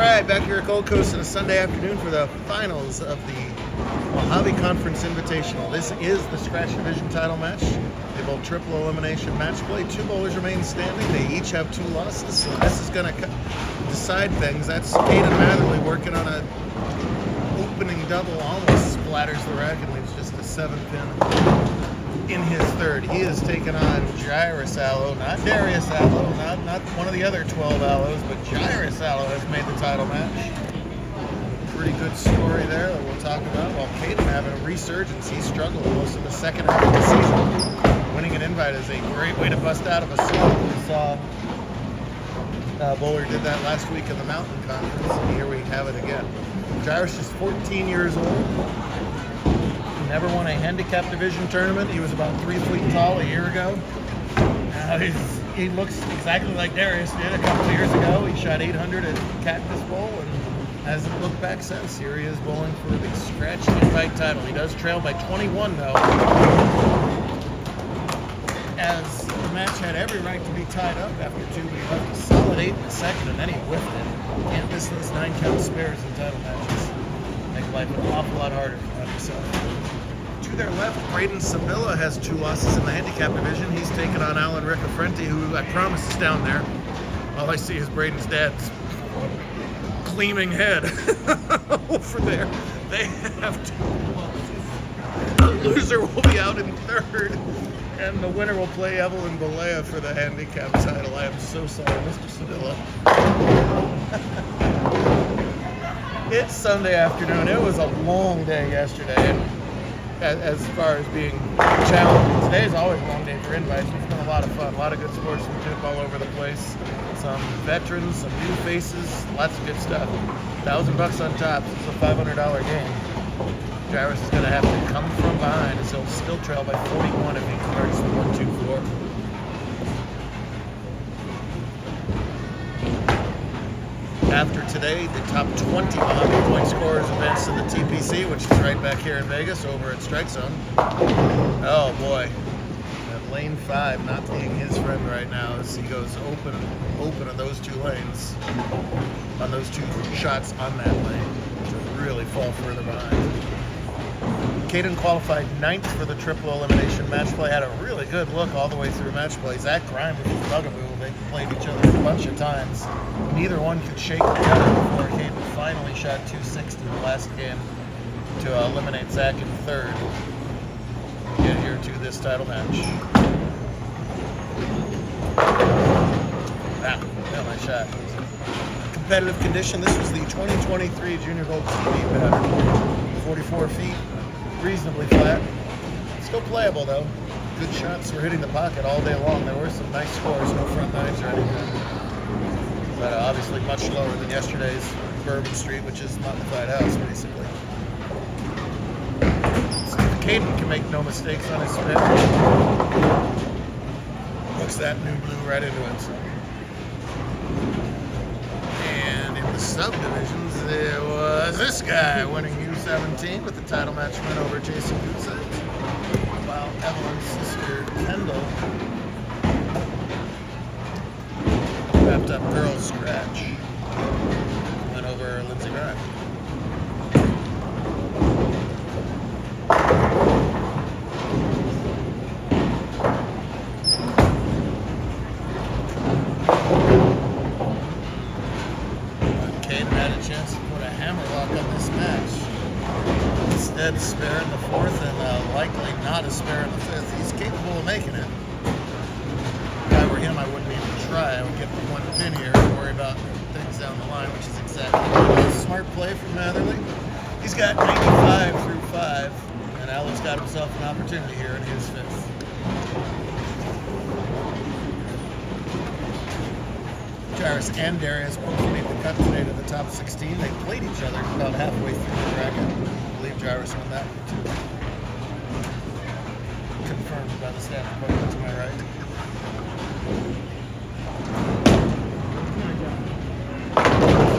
right, back here at Gold Coast on a Sunday afternoon for the finals of the Mojave Conference Invitational. This is the scratch division title match. They both triple elimination match play. Two bowlers remain standing. They each have 2 losses, so this is going to decide things. That's Caden Matherly working on a opening double, almost splatters the rack and leaves just a 7-pin in his third. He is taking on Jairus Allo, not Darius Allo, not one of the other 12 Allos, but Jairus Allo has made the title match. Pretty good story there that we'll talk about. While Caden having a resurgence, he struggled most of the second half of the season. Winning an invite is a great way to bust out of a slump. We saw Bowler did that last week in the Mountain Conference, and here we have it again. Jairus is 14 years old. Never won a handicap division tournament. He was about 3 feet tall a year ago. Now he looks exactly like Darius did a couple of years ago. He shot 800 at Cactus Bowl and hasn't looked back since. Here he is bowling for the scratch invite title. He does trail by 21 though, as the match had every right to be tied up after 2, but he left a solid 8 in the second and then he whiffed it. Can't miss those 9-count spares in title matches. Make life an awful lot harder for himself. To their left, Braden Sabilla has 2 losses in the handicap division. He's taken on Alan Riccafrenti, who I promise is down there. All I see is Braden's dad's gleaming head over there. They have 2 losses. The loser will be out in third, and the winner will play Evelyn Balea for the handicap title. I am so sorry, Mr. Sabilla. It's Sunday afternoon. It was a long day yesterday, and as far as being challenging, today is always a long day for invites. It's been a lot of fun, a lot of good sportsmanship all over the place. Some veterans, some new faces, lots of good stuff. $1,000 on top. This is a $500 game. Jairus is going to have to come from behind, as he'll still trail by 41 if he converts the 1-2-4. After today, the top 20 Mojave point scorers advance to the TPC, which is right back here in Vegas over at Strike Zone. Oh boy, that lane 5 not being his friend right now as he goes open on those 2 lanes, on those 2 shots on that lane, to really fall further behind. Caden qualified 9th for the triple elimination match play. Had a really good look all the way through match play. Zach Grimes with his bugaboo. They played each other a bunch of times. Neither one could shake the other before Caden finally shot 260 in the last game to eliminate Zach in third. Get here to this title match. Wow, nice shot. Competitive condition. This was the 2023 Junior Gold TV pattern. 44 feet. Reasonably flat. Still playable though. Good shots were hitting the pocket all day long. There were some nice scores, no front nines or anything. But obviously much lower than yesterday's Bourbon Street, which is modified house basically. So Caden can make no mistakes on his spin. Hooks that new blue right into it. And in the subdivisions, there was this guy winning U17 with the title match win over Jason Gutze, while Evelyn's sister Kendall wrapped up girls scratch, went over Lindsey Grimes. Caden had a chance to put a hammerlock on this match. Instead, spare in the 4th and likely not a spare in the 5th. He's capable of making it. If I were him, I wouldn't even try. I would get the 1 pin here and worry about things down the line, which is exactly a smart play from Matherly. He's got 95 through 5, and Alan's got himself an opportunity here in his 5th. Jairus and Darius both made the cut today to the top 16. They played each other about halfway through the bracket. I believe Jairus won that one too. Confirmed by the staff department to my right.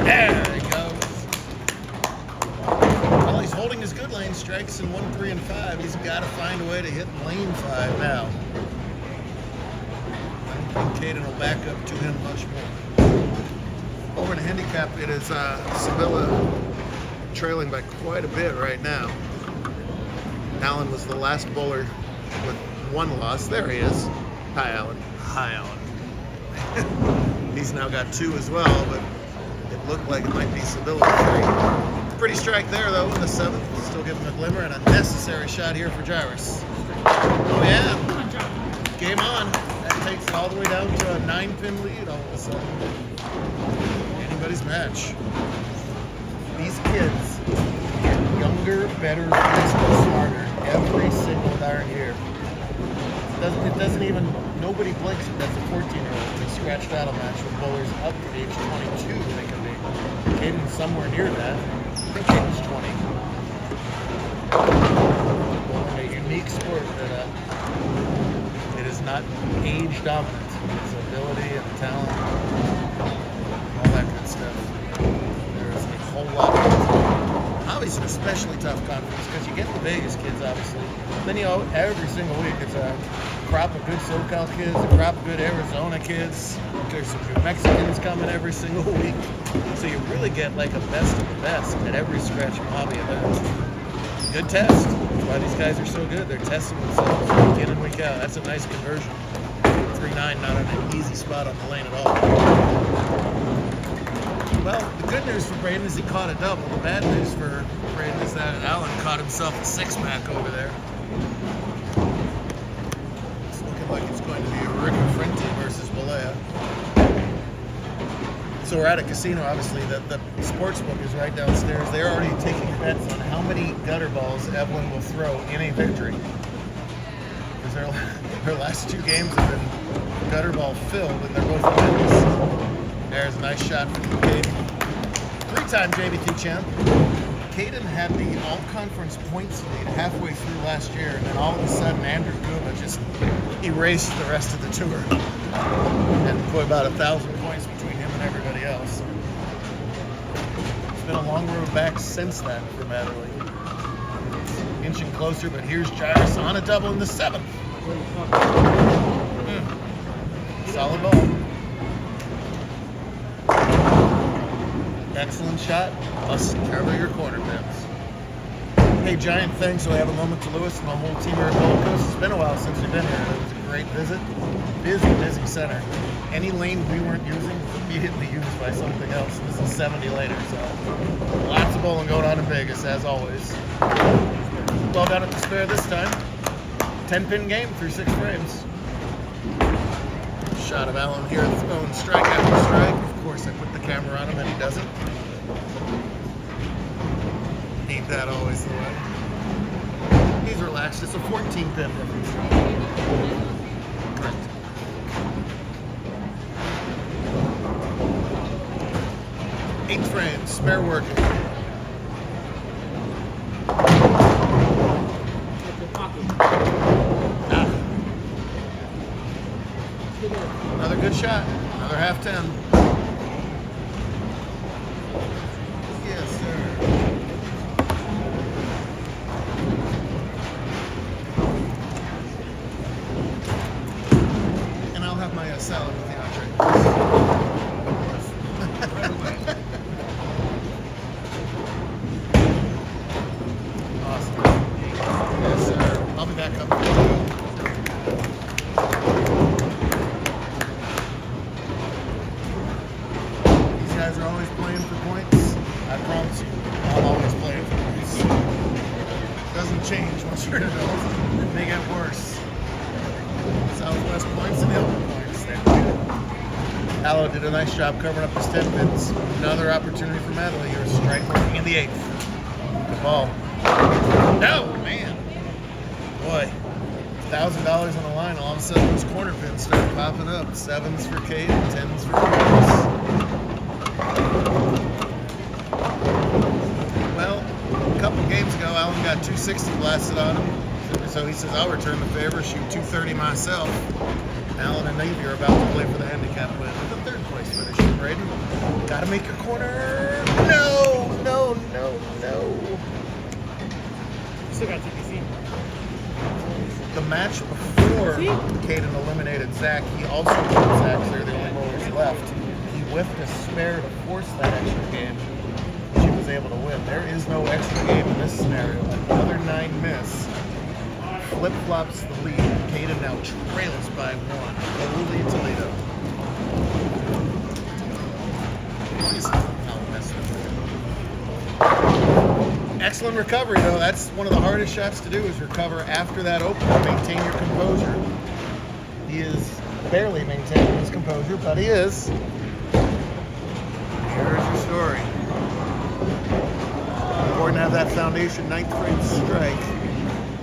There he goes. Well, he's holding his good lane strikes in 1, 3, and 5. He's got to find a way to hit lane 5 now. I think Caden will back up to him much more. Over in a handicap, it is Sevilla trailing by quite a bit right now. Alan was the last bowler with one loss. There he is. Hi, Alan. Hi, Alan. He's now got two as well, but it looked like it might be Sevilla with 3. Pretty strike there, though, in the 7th. Still giving him a glimmer, and a necessary shot here for Jairus. Oh, yeah. Game on. That takes it all the way down to a 9-pin lead all of a sudden. Anybody's match. These kids get younger, better, faster, smarter every single darn year. It doesn't even, nobody blinks it. That's a 14-year-old in a scratch battle match with bowlers up to age 22 they can be. Caden's somewhere near that. I think Caden's 20. Bowling a unique sport that it is not age dominant. It's ability and talent, all that good stuff. There is a whole lot of it. Obviously, an especially tough conference because you get the Vegas kids, obviously. Then, you know, every single week it's a crop of good SoCal kids, a crop of good Arizona kids. There's some New Mexicans coming every single week. So you really get like a best of the best at every Scratch Mojave event. Good test. That's why these guys are so good. They're testing themselves week in and week out. That's a nice conversion. 3-9, not on an easy spot on the lane at all. Well, the good news for Braden is he caught a double. The bad news for Braden is that Alan caught himself a 6-pack over there. It's looking like it's going to be Rick Frenti versus Valea. So we're at a casino, obviously, that the sports book is right downstairs. They're already taking bets on how many gutter balls Evelyn will throw in a victory. Because her last 2 games have been gutter ball filled, and they're both wins. There's a nice shot from Caden. 3-time JBT champ. Caden had the all-conference points lead halfway through last year, and then all of a sudden Andrew Guma just erased the rest of the tour and put about 1,000 points between him and everybody else. It's been a long road back since then for Madeline. Inching closer, but here's Jairus on a double in the 7th. Solid ball. Excellent shot. Must cover your corner pins. Hey, giant thanks. So I have a moment to Lewis and the whole team here at Gold Coast. It's been a while since we've been here. It was a great visit. Busy center. Any lane we weren't using was immediately used by something else. This is 70 later, so lots of bowling going on in Vegas, as always. Well done at the spare this time. 10-pin game through 6 frames. Shot of Alan here throwing strike after strike. Of course, I put the camera on him and he doesn't. Ain't that always the way? He's relaxed. It's a 14-pin. Correct. Eighth frame, spare working. Another good shot. Another half 10. Yes, sir. And I'll have my salad with the entree. Awesome. Yes, sir. I'll be back up. Guys are always playing for points. I promise you, I'm always playing for points. Doesn't change once you're an adult. It may get worse. Southwest points and Hilton points. Aloe did a nice job covering up his 10 pins. Another opportunity for Madeline here. Strike working in the 8th. Good ball. No, man. Boy. $1,000 on the line. All of a sudden, those corner pins start popping up. 7s for Kate, 10s for Chris. Well, a couple games ago, Alan got 260 blasted on him. So he says, I'll return the favor, shoot 230 myself. Alan and Navy are about to play for the handicap win with a 3rd place finish. Braden, gotta make your corner. No. Still got TPC. The match before Caden eliminated Zach, he also put Zach clear, the only bowlers left. He whiffed a spare to force that extra game, which he was able to win. There is no extra game in this scenario. Another 9 miss. Flip-flops the lead. Caden now trails by 1. Holy Toledo. Excellent recovery, though. That's one of the hardest shots to do, is recover after that opener. Maintain your composure. He is barely maintaining his composure, but he is. Here's your story. Important to have that foundation 9th frame strike.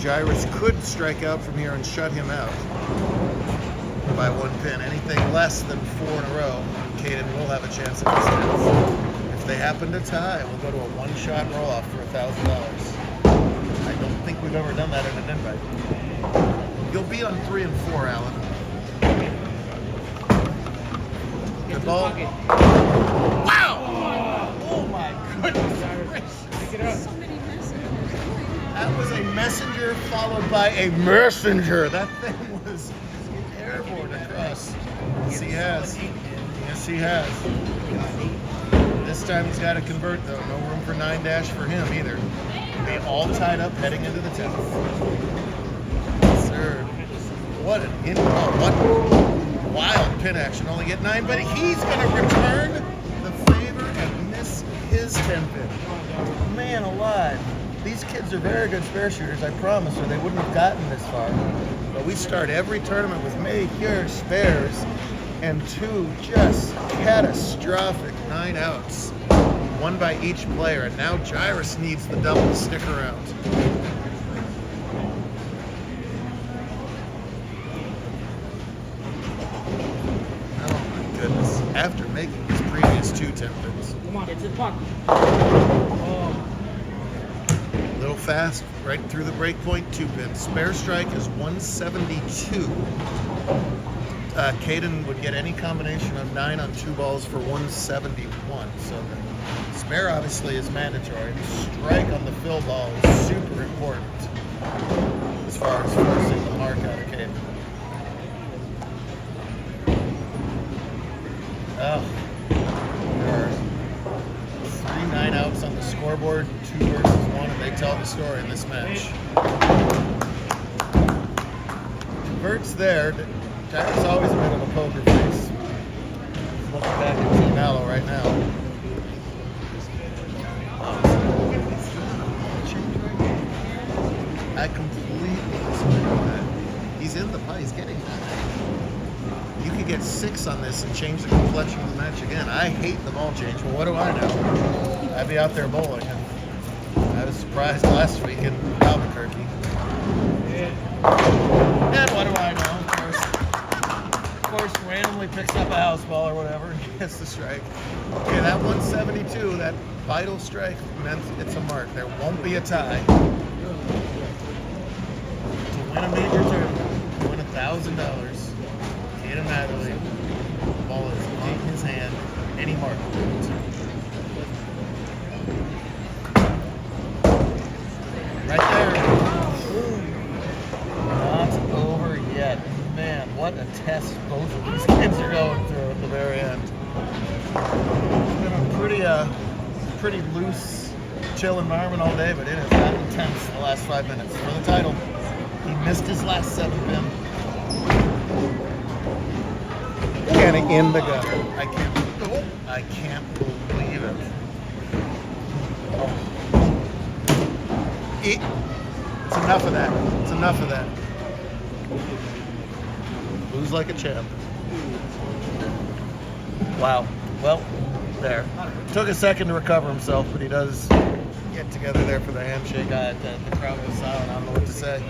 Jairus could strike out from here and shut him out by 1 pin. Anything less than 4 in a row, Caden will have a chance at this dance. If they happen to tie, we'll go to a 1-shot roll-off for $1,000. I don't think we've ever done that in an invite. You'll be on 3 and 4, Alan. Good ball. Wow! Oh my goodness gracious. Pick it up. So many messengers. That was a messenger followed by a messenger. That thing was airborne across. Yes, he has. Yes, he has. This time he's got to convert, though. No room for 9- for him either. They all tied up heading into the 10th. Sir, what an what wild pin action. Only get 9, but he's going to return the favor and miss his 10 pin. Man alive. These kids are very good spare shooters, I promise, or they wouldn't have gotten this far. But we start every tournament with make your spares and 2 just catastrophic 9 outs. 1 by each player, and now Jairus needs the double to stick around. Oh my goodness. After making his previous 2 10 pins. Come on, get to the puck. A little fast, right through the break point, 2 pins. Spare strike is 172. Caden would get any combination of 9 on 2 balls for 171. So the spare obviously is mandatory. The strike on the fill ball is super important as far as forcing the mark out of Caden. Oh, there are 3 9 outs on the scoreboard, 2 versus 1, and they tell the story in this match. Converts there. Jairus always a bit of a poker face. Looking back at Team Mallow right now. I completely disagree with that. He's in the play. He's getting that. You could get 6 on this and change the complexion of the match again. I hate the ball change. Well, what do I know? I'd be out there bowling. I was surprised last week in Albuquerque. And what do I know? Of course, randomly picks up a house ball or whatever and gets the strike. Okay, that 172, that vital strike meant it's a mark. There won't be a tie. To win a major tournament, to win $1,000, Caden Matherly, the ball is in his hand, any mark will do it. Right there. Not over yet. Man, what a test both of these kids are going through at the very end. It's been a pretty loose, chill environment all day, but it has gotten intense the last 5 minutes. For the title, he missed his last 7 pin. And in the gutter. I can't believe it. It's enough of that. It's enough of that. Lose like a champ. Wow. Well, there. Took a second to recover himself, but he does get together there for the handshake. The crowd was silent. I don't know what to say.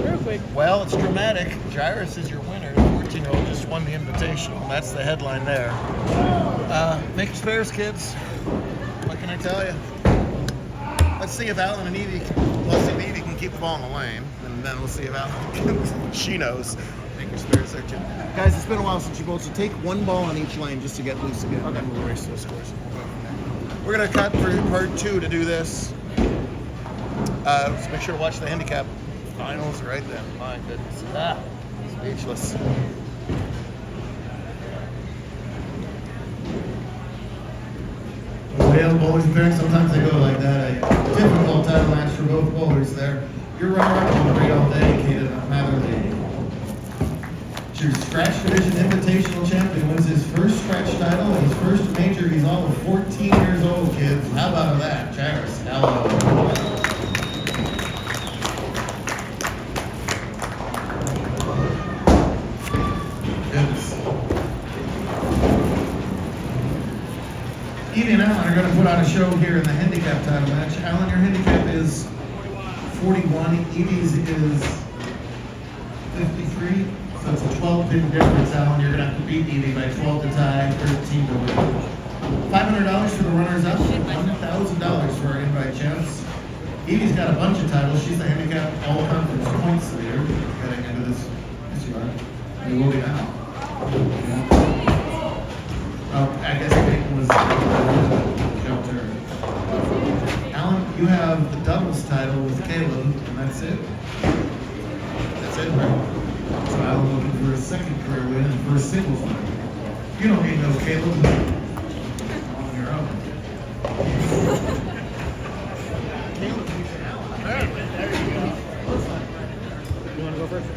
Real quick. Well, it's dramatic. Jairus is your winner. The 14-year-old just won the Invitational. That's the headline there. Make your spares, kids. What can I tell you? Let's see if Alan and Evie can keep the ball in the lane, and then we'll see if Alan can. She knows. Make your spares there, too. Guys, it's been a while since you bowled, so take 1 ball on each lane just to get loose again. Okay. And we'll race those scores. We're going to cut for part 2 to do this. So make sure to watch the handicap finals right then. My goodness. Speechless. Dale bowlers and parents, sometimes they go like that. A difficult title match for both bowlers there. Your runner-up will great all day, Kaden Matherly. Your Scratch Division Invitational champion wins his first scratch title and his first major. He's all of 14 years old, kids. How about that? Jairus, hello. Goodness. Evie and Alan are going to put on a show here in the handicap title match. Alan, your handicap is 41. Evie's is 53. So it's a 12-pin difference, Alan. You're going to have to beat Evie by 12 to tie, 13 to win. $500 for the runners-up, $1,000 for our invite champs. Evie's got a bunch of titles. She's the handicap all-conference points leader getting into this. Yes, you are. You will be now. Yeah. Oh, I guess Peyton was jumped her. Alan, you have the doubles title with Caleb, and that's it. That's it, right? So Alan looking for his second career win and for his singles win. You don't need no Caleb on your own. Caleb beats Alan. There you go. You want to go first?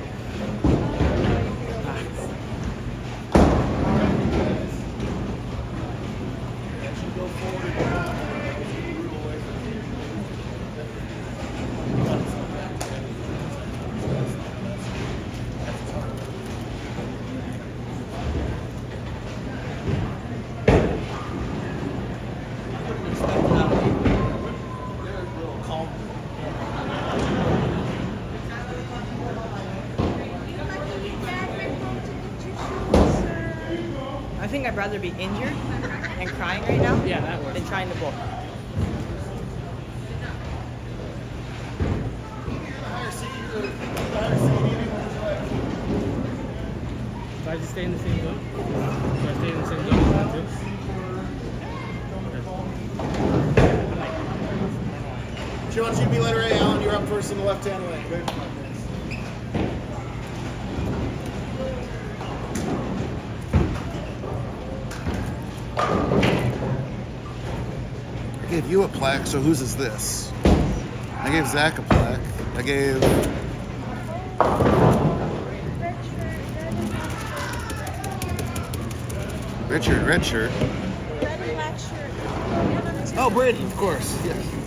I think I'd rather be injured and crying right now Yeah, that works. than trying to bowl. Do I just stay in the same zone? Do I stay in the same zone as too? She wants you to be letter A, Alan. You're up first in the left-hand lane. Good. I gave you a plaque, so whose is this? I gave Zach a plaque. I gave... Richard, red shirt. Red and black shirt. Oh, Brady, of course. Yes.